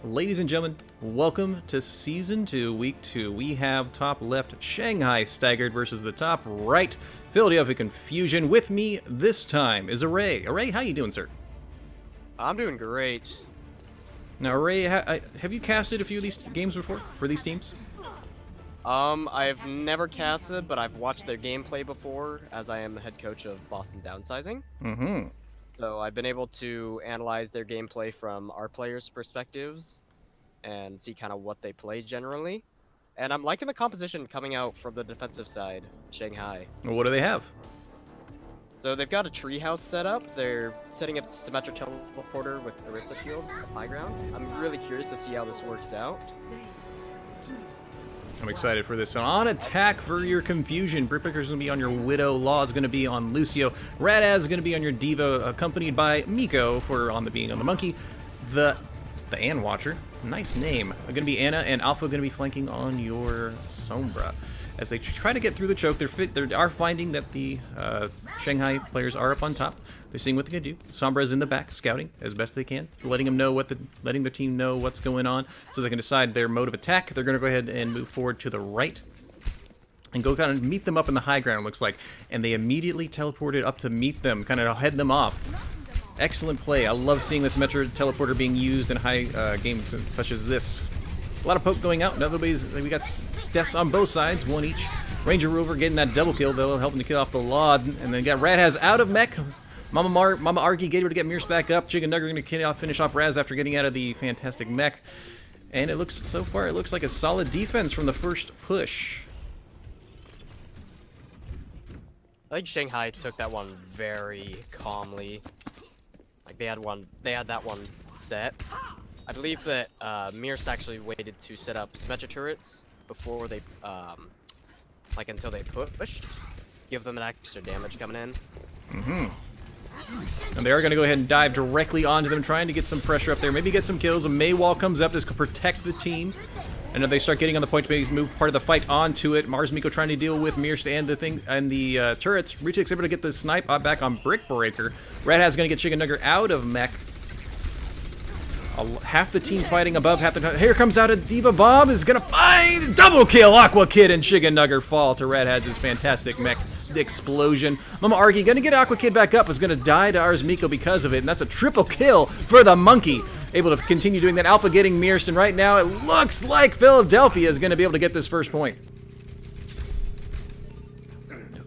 Ladies and gentlemen, welcome to Season 2, Week 2. We have top left Shanghai Staggered versus the top right Philadelphia Confusion. With me this time is Array. Array, how you doing, sir? I'm doing great. Now, Array, have you casted a few of these games before for these teams? I've never casted, but I've watched their gameplay before, as I am the head coach of Boston Downsizing. Mm-hmm. So I've been able to analyze their gameplay from our players' perspectives and see kind of what they play generally. And I'm liking the composition coming out from the defensive side, Shanghai. Well, what do they have? So they've got a treehouse set up. They're setting up symmetric teleporter with Orisa Shield, high ground. I'm really curious to see how this works out. I'm excited for this. So on attack for your Confusion, Brickbreaker's going to be on your Widow, Law is going to be on Lucio, Radaz is going to be on your Diva, accompanied by Miko for being on the Monkey. The Ann Watcher, nice name, going to be Anna, and Alpha going to be flanking on your Sombra. As they try to get through the choke, they are finding that the Shanghai players are up on top. They're seeing what they can do. Sombra's in the back, scouting as best they can, letting their team know what's going on, so they can decide their mode of attack. They're going to go ahead and move forward to the right and go kind of meet them up in the high ground, it looks like. And they immediately teleported up to meet them, kind of head them off. Excellent play. I love seeing this Metro teleporter being used in high games such as this. A lot of poke going out. We got deaths on both sides, one each. Ranger Rover getting that double kill, though, helping to kill off the Law. And then got Radaz out of mech. Mama Argy able to get Mears back up. Chicken Nugger going to finish off Raz after getting out of the fantastic mech. And so far, it looks like a solid defense from the first push. I think Shanghai took that one very calmly. Like they had that one set. I believe that Mears actually waited to set up symmetric turrets before they, until they pushed. Give them an extra damage coming in. Mm-hmm. And they are going to go ahead and dive directly onto them, trying to get some pressure up there, maybe get some kills. A Maywall comes up to protect the team. And if they start getting on the point to maybe move part of the fight onto it, Mars Miko trying to deal with Mears and the turrets. Reject's able to get the snipe back on Brickbreaker. Radhaz going to get Chicken Nugger out of mech. Half the team fighting above, half the time. Here comes out a Diva Bomb, is gonna find double kill. Aqua Kid and Chicken Nugger fall to Radhaz's fantastic mech explosion. Mama Argy gonna get Aqua Kid back up, is gonna die to Ars Miko because of it, and that's a triple kill for the Monkey. Able to continue doing that. Alpha getting Mears, and right now it looks like Philadelphia is gonna be able to get this first point.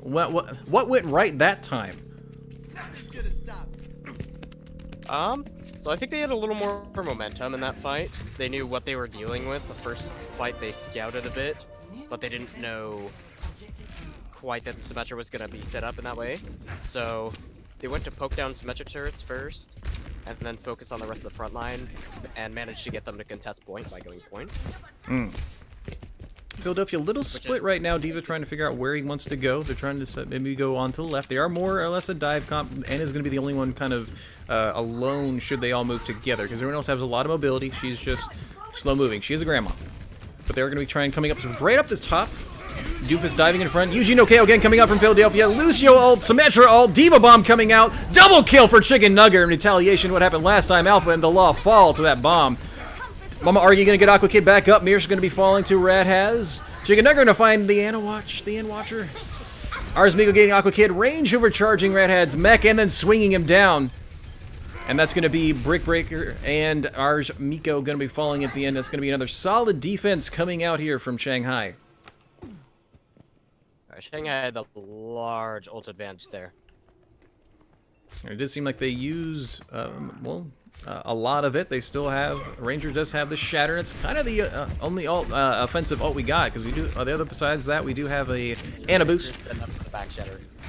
What went right that time? So I think they had a little more momentum in that fight. They knew what they were dealing with. The first fight they scouted a bit, but they didn't know quite that the Symmetra was going to be set up in that way. So they went to poke down Symmetra turrets first, and then focus on the rest of the front line, and managed to get them to contest point by going point. Philadelphia, a little split right now. Diva trying to figure out where he wants to go. They're trying to maybe go on to the left. They are more or less a dive comp. Anna's going to be the only one kind of alone should they all move together, because everyone else has a lot of mobility. She's just slow moving. She is a grandma. But they're going to be coming up right up this top. Doofus diving in front. Eugene Okeo again coming up from Philadelphia. Lucio ult, Symmetra ult, Diva Bomb coming out. Double kill for Chicken Nugger in retaliation. What happened last time? Alpha and the Law fall to that bomb. Mama Argy gonna get Aqua Kid back up. Mears gonna be falling to Radhaz. Chicken Nugger gonna find the Ann Watcher. Ars Miko getting Aqua Kid. Range overcharging Radhaz's mech and then swinging him down. And that's gonna be Brickbreaker and Ars Miko gonna be falling at the end. That's gonna be another solid defense coming out here from Shanghai. Shanghai had the large ult advantage there. It did seem like they used, a lot of it. They still have, Ranger does have the Shatter. It's kind of the only offensive ult we got, because we do, the other besides that, we do have a Anubis.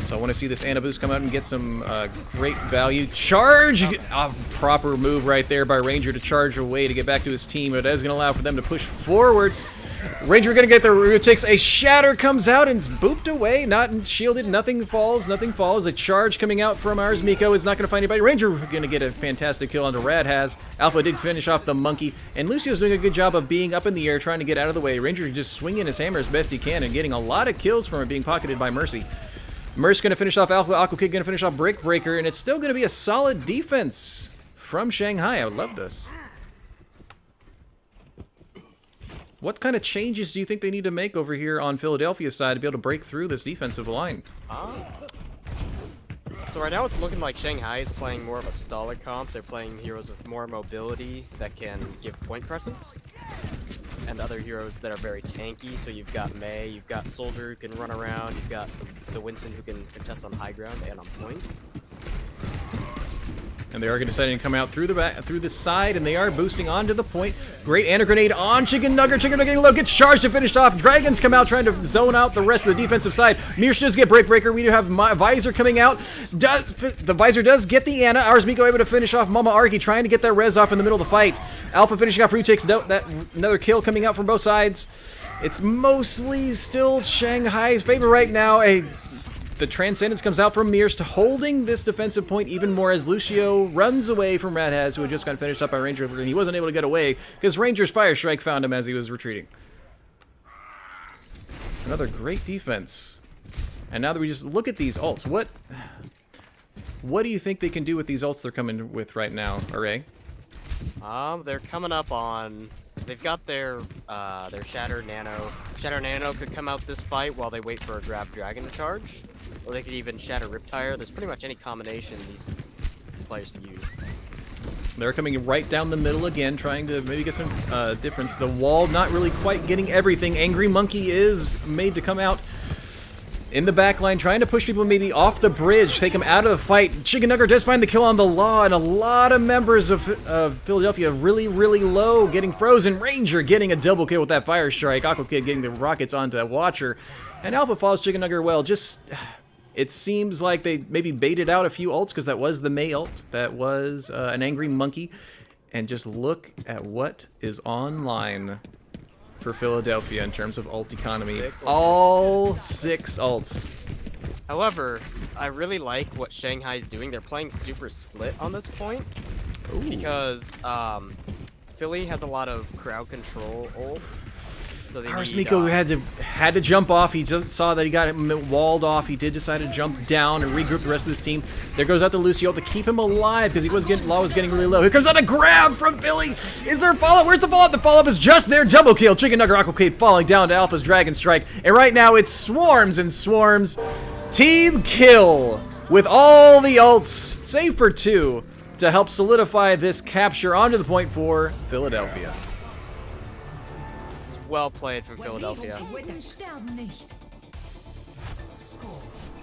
So I want to see this Anubis come out and get some great value. Charge! A proper move right there by Ranger to charge away to get back to his team. It is going to allow for them to push forward. Ranger going to get the Rutix. A Shatter comes out and is booped away. Not shielded. Nothing falls. Nothing falls. A charge coming out from Ars Miko is not going to find anybody. Ranger going to get a fantastic kill onto Radhaz. Alpha did finish off the Monkey. And Lucio's doing a good job of being up in the air, trying to get out of the way. Ranger just swinging his hammer as best he can and getting a lot of kills from it, being pocketed by Mercy. Mercy's going to finish off Alpha. Aqua Kid going to finish off Brickbreaker. And it's still going to be a solid defense from Shanghai. I would love this. What kind of changes do you think they need to make over here on Philadelphia's side to be able to break through this defensive line? So right now it's looking like Shanghai is playing more of a staller comp. They're playing heroes with more mobility that can give point presence, and other heroes that are very tanky. So you've got Mei, you've got Soldier who can run around, you've got the Winston who can contest on high ground and on point. And they are going to decide to come out through the back, through the side, and they are boosting onto the point. Great anti-grenade on Chicken Nugget. Chicken Nugget getting low, gets charged and finished off. Dragons come out trying to zone out the rest of the defensive side. Mirsch does get Breaker. We do have Visor coming out. The Visor does get the Ana. Ours Miko able to finish off Mama Arky, trying to get that res off in the middle of the fight. Alpha finishing off Rutik's. That another kill coming out from both sides. It's mostly still Shanghai's favor right now. The Transcendence comes out from Mirsch to holding this defensive point even more as Lucio runs away from Radhaz, who had just got finished up by Ranger, and he wasn't able to get away because Ranger's Fire Strike found him as he was retreating. Another great defense. And now that we just look at these ults, what do you think they can do with these ults they're coming with right now, Array? They're coming up on... They've got their Shatter Nano. Shatter Nano could come out this fight while they wait for a Grab Dragon to charge. Or they could even Shatter Riptire. There's pretty much any combination these players can use. They're coming right down the middle again, trying to maybe get some difference. The wall not really quite getting everything. Angry Monkey is made to come out in the back line, trying to push people maybe off the bridge, take them out of the fight. Chicken Nugget does find the kill on the Law, and a lot of members of Philadelphia really, really low, getting frozen. Ranger getting a double kill with that Fire Strike. Aqua Kid getting the rockets onto Watcher. And Alpha follows Chicken Nugget well. Just, it seems like they maybe baited out a few ults, because that was the Mei ult. That was an Angry Monkey. And just look at what is online for Philadelphia in terms of ult economy. All 6 ults. However, I really like what Shanghai's doing. They're playing super split on this point. Ooh. Because Philly has a lot of crowd control ults. So Ours Miko had to jump off. He just saw that he got walled off. He did decide to jump down and regroup the rest of his team. There goes out to Lucio to keep him alive because Law was getting really low. Here comes out a grab from Philly. Is there a follow-up? Where's the follow-up? The follow-up is just there. Double kill. Chicken Nugget Aqua Kid falling down to Alpha's Dragon Strike. And right now it's swarms and swarms. Team kill with all the ults, save for 2, to help solidify this capture onto the point for Philadelphia. Well played from Philadelphia.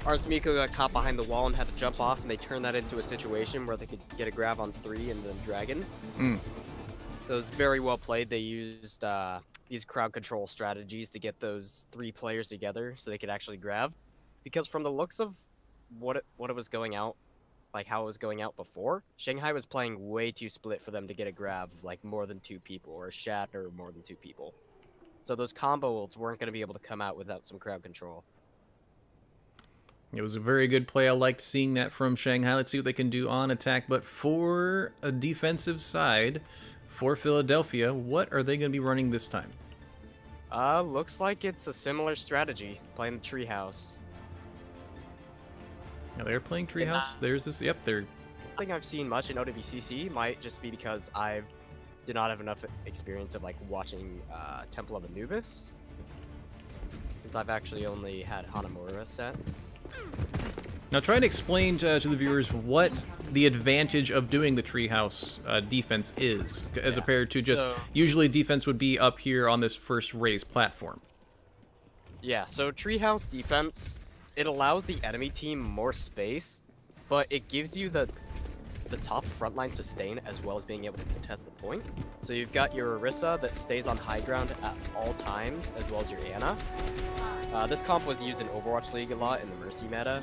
Ours Miko got caught behind the wall and had to jump off, and they turned that into a situation where they could get a grab on 3 and then Dragon. So it was very well played. They used these crowd control strategies to get those 3 players together so they could actually grab. Because from the looks of what it was going out, like how it was going out before, Shanghai was playing way too split for them to get a grab of like more than 2 people, or a Shatter more than 2 people. So those combo ults weren't going to be able to come out without some crowd control. It was a very good play. I liked seeing that from Shanghai. Let's see what they can do on attack. But for a defensive side, for Philadelphia, what are they going to be running this time? Looks like it's a similar strategy, playing the Treehouse. Now they're playing Treehouse. There's this. Yep, they're. I don't think I've seen much in OCC. Might just be because I did not have enough experience of like watching Temple of Anubis, since I've actually only had Hanamura sets. Now try and explain to the viewers what the advantage of doing the Treehouse defense is, as compared to just usually defense would be up here on this first raise platform. Yeah, so Treehouse defense, it allows the enemy team more space, but it gives you the top frontline sustain as well as being able to contest the point. So you've got your Orisa that stays on high ground at all times, as well as your Ana. This comp was used in Overwatch League a lot in the Mercy meta,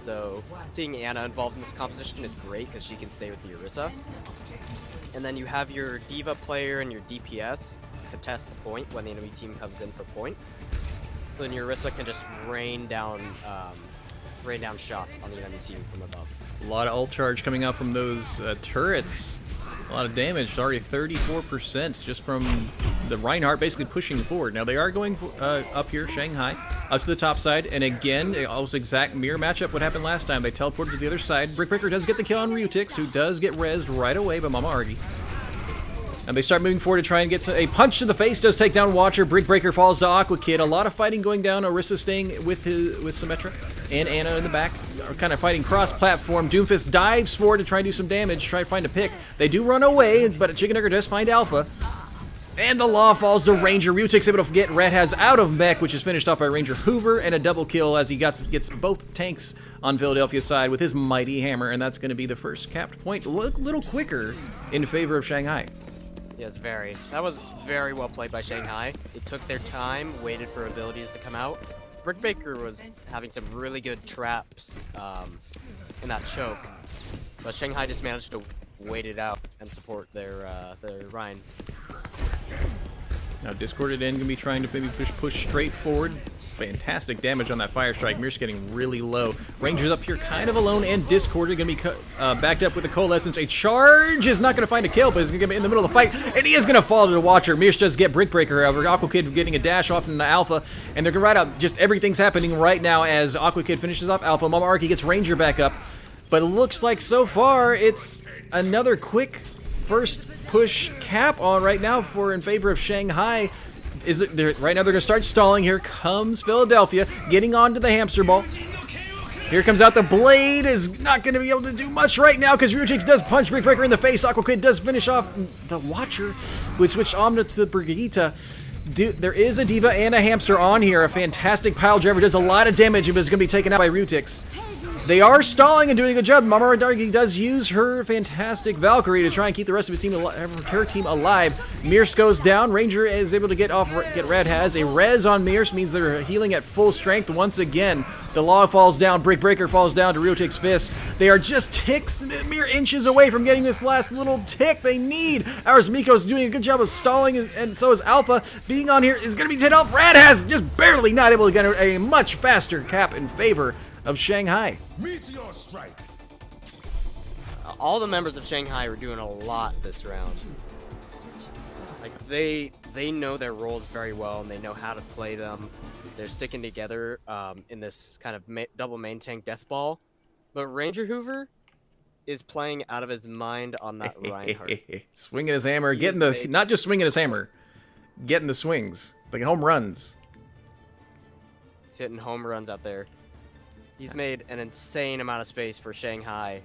so seeing Ana involved in this composition is great because she can stay with the Orisa. And then you have your Diva player and your DPS contest the point when the enemy team comes in for point. So then your Orisa can just rain down shots on the enemy team from above. A lot of ult charge coming out from those turrets. A lot of damage, already 34% just from the Reinhardt basically pushing forward. Now they are going up here, Shanghai, up to the top side, and again, almost exact mirror matchup what happened last time. They teleported to the other side. Breaker does get the kill on Ryutix, who does get rezzed right away by Mama Argy. And they start moving forward to try and get a punch to the face. Does take down Watcher. Brick Breaker falls to Aqua Kid. A lot of fighting going down. Orisa staying with Symmetra. And Anna in the back are kind of fighting cross-platform. Doomfist dives forward to try and do some damage. Try to find a pick. They do run away, but Chicken Nugget does find Alpha. And the Law falls to Ranger. Ryutik's able to get Red Has out of mech, which is finished off by Ranger Hoover, and a double kill as he gets both tanks on Philadelphia's side with his mighty hammer, and that's going to be the first capped point. Look a little quicker in favor of Shanghai. Yes, very. That was very well played by Shanghai. They took their time, waited for abilities to come out. Brick Baker was having some really good traps in that choke, but Shanghai just managed to wait it out and support their Rhine. Now Discorded End gonna be trying to maybe push straight forward. Fantastic damage on that fire strike. Mir's getting really low. Ranger's up here kind of alone, and Discorded gonna be backed up with a Coalescence. A charge is not gonna find a kill, but is gonna get in the middle of the fight, and he is gonna fall to the Watcher. Mir's does get Brick Breaker, however. Aqua Kid getting a dash off into Alpha, and they're gonna ride out. Just everything's happening right now as Aqua Kid finishes off Alpha. Mama Arky gets Ranger back up, but it looks like so far it's another quick first push cap on right now in favor of Shanghai. Right now they're gonna start stalling. Here comes Philadelphia getting onto the hamster ball. Here comes out the blade. Is not gonna be able to do much right now because Ryutix does punch Brick Breaker in the face. Aqua Kid does finish off the Watcher. We switched Omna to the Brigitte. There is a Diva and a hamster on here. A fantastic pile driver does a lot of damage, but is gonna be taken out by Ryutix. They are stalling and doing a good job. Mama Darky does use her fantastic Valkyrie to try and keep the rest of his team her team alive. Mears goes down. Ranger is able to get Red Has. A res on Mears means they're healing at full strength once again. The Law falls down. Brick Breaker falls down to Ryutik's fist. They are just ticks, mere inches away from getting this last little tick they need. Ours Miko's doing a good job of stalling, and so is Alpha. Being on here is going to be hit off. Red Has just barely not able to get a much faster cap in favor of Shanghai. Meteor strike. All the members of Shanghai are doing a lot this round. Like they know their roles very well and they know how to play them. They're sticking together in this kind of double main tank death ball. But Ranger Hoover is playing out of his mind on that Reinhardt. Swinging his hammer, not just swinging his hammer, getting the swings, like home runs. He's hitting home runs out there. He's made an insane amount of space for Shanghai.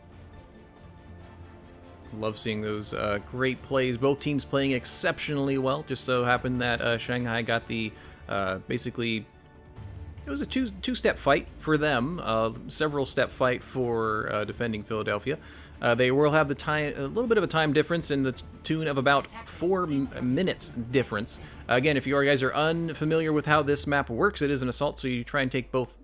Love seeing those great plays. Both teams playing exceptionally well. Just so happened that Shanghai got the basically it was a two-step fight for them. Several step fight for defending Philadelphia. They will have a little bit of a time difference in the tune of about 4 minutes difference. Again, if you guys are unfamiliar with how this map works, it is an assault, so you try and take both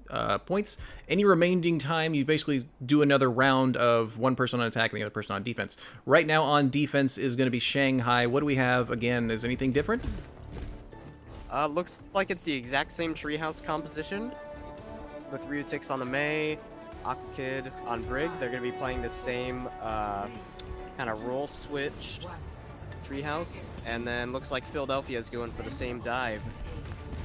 points. Any remaining time, you basically do another round of one person on attack and the other person on defense. Right now on defense is going to be Shanghai. What do we have again? Is anything different? Looks like it's the exact same treehouse composition with Ryutix on the Mei, Aqua Kid on Brig. They're going to be playing the same kind of role switched treehouse, and then looks like Philadelphia is going for the same dive.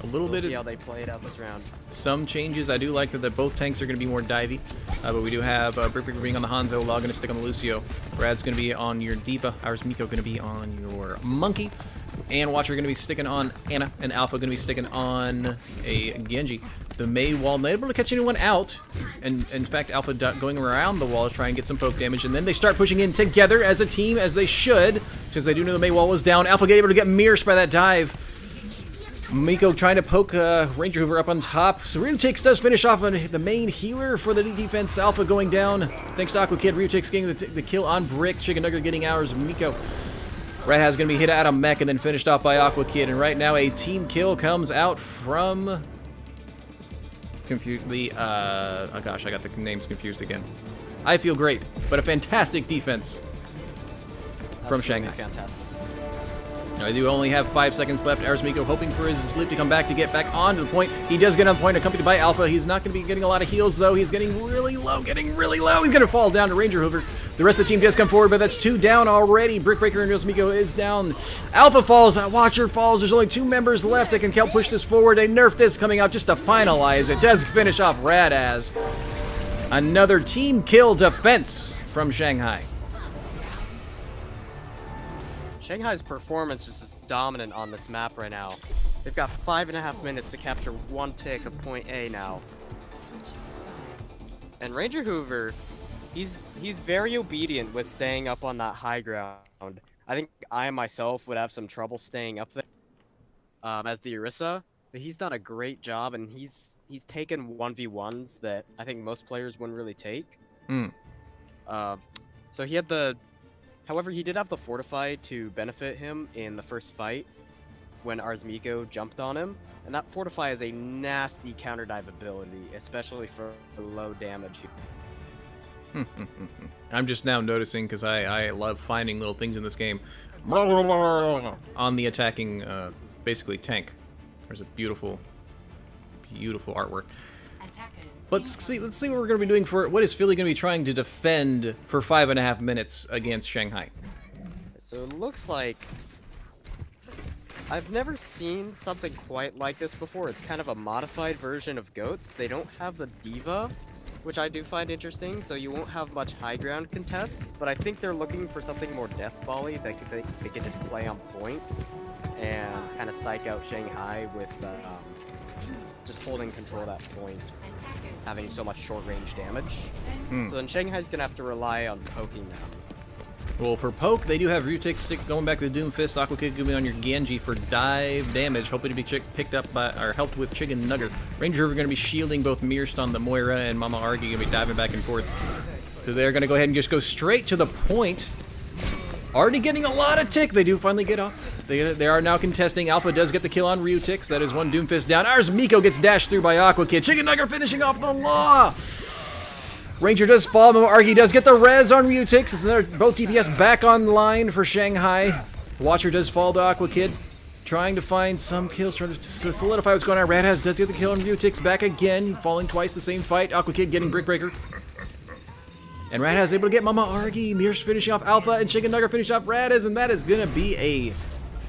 A little bit see how they played out this round. Some changes. I do like that both tanks are going to be more divey, but we do have Brick Breaker being on the Hanzo, Law going to stick on the Lucio. Brad's going to be on your Diva. Ours Miko going to be on your Monkey. And Watcher going to be sticking on Anna, and Alpha going to be sticking on a Genji. The Mei wall not able to catch anyone out, and in fact Alpha going around the wall to try and get some poke damage, and then they start pushing in together as a team, as they should, because they do know the Mei wall was down. Alpha able to get Mears by that dive. Miko trying to poke Ranger Hoover up on top. So Ryutix does finish off on the main healer for the defense. Alpha going down. Thanks to Aqua Kid. Ryutix getting the kill on Brick. Chicken Nugget getting ours. Miko. Red Has going to be hit out of mech and then finished off by Aqua Kid. And right now a team kill comes out from... oh gosh, I got the names confused again. I feel great, but a fantastic defense from Shanghai. Fantastic. I do only have 5 seconds left. Ours Miko hoping for his loop to come back to get back onto the point. He does get on the point, accompanied by Alpha. He's not going to be getting a lot of heals, though. He's getting really low, He's going to fall down to Ranger Hoover. The rest of the team does come forward, but that's 2 down already. Brick Breaker and Miko is down. Alpha falls. Watcher falls. There's only 2 members left that can help push this forward. They nerf this coming out just to finalize. It does finish off Radaz. Another team kill defense from Shanghai. Shanghai's performance is just dominant on this map right now. They've got 5.5 minutes to capture 1 tick of point A now. And Ranger Hoover, he's very obedient with staying up on that high ground. I think I myself would have some trouble staying up there as the Orisa, but he's done a great job, and he's taken 1v1s that I think most players wouldn't really take. So he had the... However, he did have the Fortify to benefit him in the first fight when Arzmiko jumped on him. And that Fortify is a nasty counter dive ability, especially for low damage. I'm just now noticing, because I love finding little things in this game, on the attacking, basically, tank. There's a beautiful, beautiful artwork. Let's see what we're going to be doing for... What is Philly going to be trying to defend for 5.5 minutes against Shanghai? So it looks like... I've never seen something quite like this before. It's kind of a modified version of Goats. They don't have the Diva, which I do find interesting, so you won't have much high ground contest. But I think they're looking for something more Death Volley that they can just play on point and kind of psych out Shanghai with just holding control of that point, having so much short range damage. So then Shanghai's gonna have to rely on poking now. Well, for poke, they do have Rutic stick going back to the Doomfist. Aqua Kid going to be on your Genji for dive damage, hoping to be picked up by, or helped with Chicken Nugger. Ranger are going to be shielding both Mirstun, the Moira, and Mama Argy going to be diving back and forth. So they're going to go ahead and just go straight to the point. Already getting a lot of tick. They do finally get off. They are now contesting. Alpha does get the kill on Ryutix. That is one Doomfist down. Arzmiko gets dashed through by Aqua Kid. Chicken Nugger finishing off the Law. Ranger does fall, but Argy does get the res on Ryutix. It's another, both DPS back online for Shanghai. Watcher does fall to Aqua Kid, trying to find some kills to solidify what's going on. Radhaz does get the kill on Ryutix back again, falling twice the same fight. Aqua Kid getting Brick Breaker. And Radhaz able to get Mama Argy. Mir's finishing off Alpha, and Chicken Nugger finish off Radhaz, and that is going to be a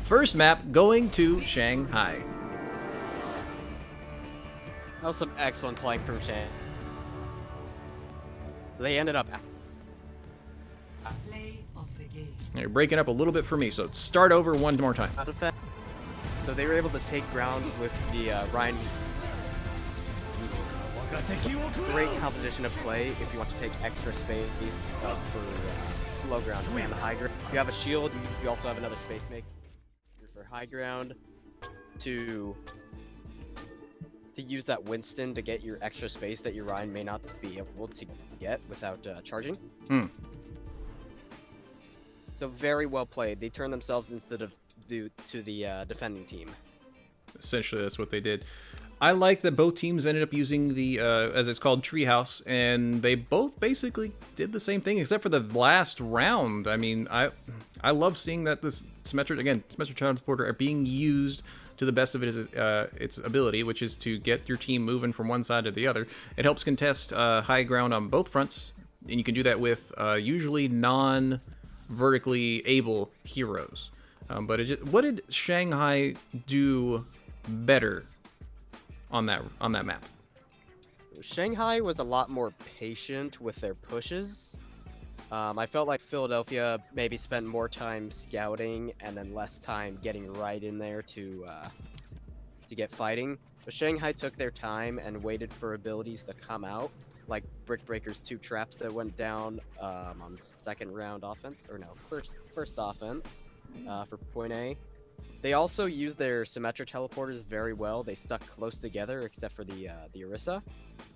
first map going to Shanghai. That was some excellent playing from Shanghai. They ended up... You're breaking up a little bit for me, so start over one more time. So they were able to take ground with the Ryan. Great composition of play if you want to take extra space for low ground and the high ground. If you have a shield, you also have another space maker for high ground to use that Winston to get your extra space that your Ryan may not be able to get without charging. So very well played. They turned themselves into the defending team. Essentially, that's what they did. I like that both teams ended up using the, as it's called, Treehouse, and they both basically did the same thing, except for the last round. I mean, I love seeing that this Symmetric Transporter are being used to the best of its ability, which is to get your team moving from one side to the other. It helps contest high ground on both fronts, and you can do that with usually non-vertically able heroes. But what did Shanghai do better on that map? Shanghai was a lot more patient with their pushes. I felt like Philadelphia maybe spent more time scouting and then less time getting right in there to get fighting. But Shanghai took their time and waited for abilities to come out, like Brick Breaker's 2 traps that went down on second round offense, or no, first offense for point A. They also used their symmetric teleporters very well. They stuck close together except for the Orisa.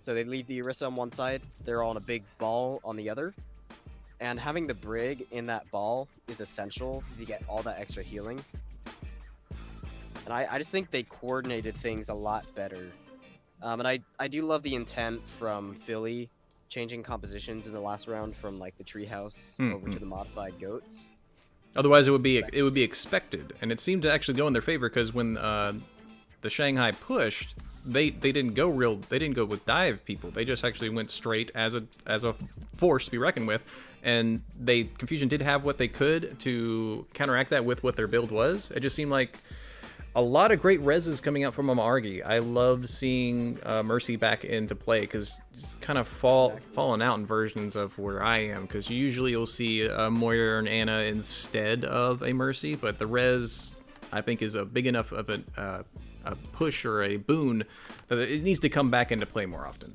So they leave the Orisa on one side, they're all on a big ball on the other. And having the Brig in that ball is essential because you get all that extra healing. And I just think they coordinated things a lot better. And I do love the intent from Philly changing compositions in the last round from like the Treehouse over to the modified Goats. Otherwise, it would be expected, and it seemed to actually go in their favor because when the Shanghai pushed, they didn't go with dive people. They just actually went straight as a force to be reckoned with, and Confusion did have what they could to counteract that with what their build was. It just seemed like A lot of great reses coming out from Amargi. I love seeing Mercy back into play because it's kind of fallen out in versions of where I am. Because usually you'll see Moira and Anna instead of a Mercy, but the res I think is a big enough of a push or a boon that it needs to come back into play more often.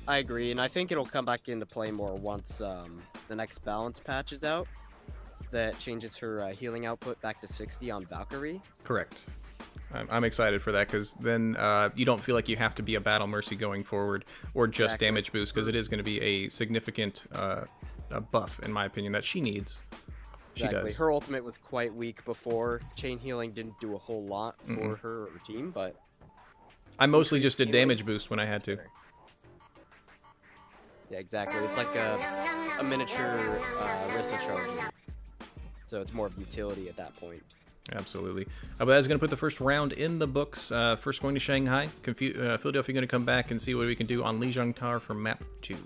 I agree, and I think it'll come back into play more once the next balance patch is out. That changes her healing output back to 60 on Valkyrie. Correct. I'm excited for that because then you don't feel like you have to be a Battle Mercy going forward or just damage boost because it is going to be a significant a buff, in my opinion, that she needs. She does. Her ultimate was quite weak before. Chain healing didn't do a whole lot for her or her team, but... I mostly just did damage boost when I had to. Yeah, exactly. It's like a miniature Rissa charger. So it's more of utility at that point. Absolutely. But that's going to put the first round in the books. First going to Shanghai. Philadelphia going to come back and see what we can do on Lijiang Tower for map 2.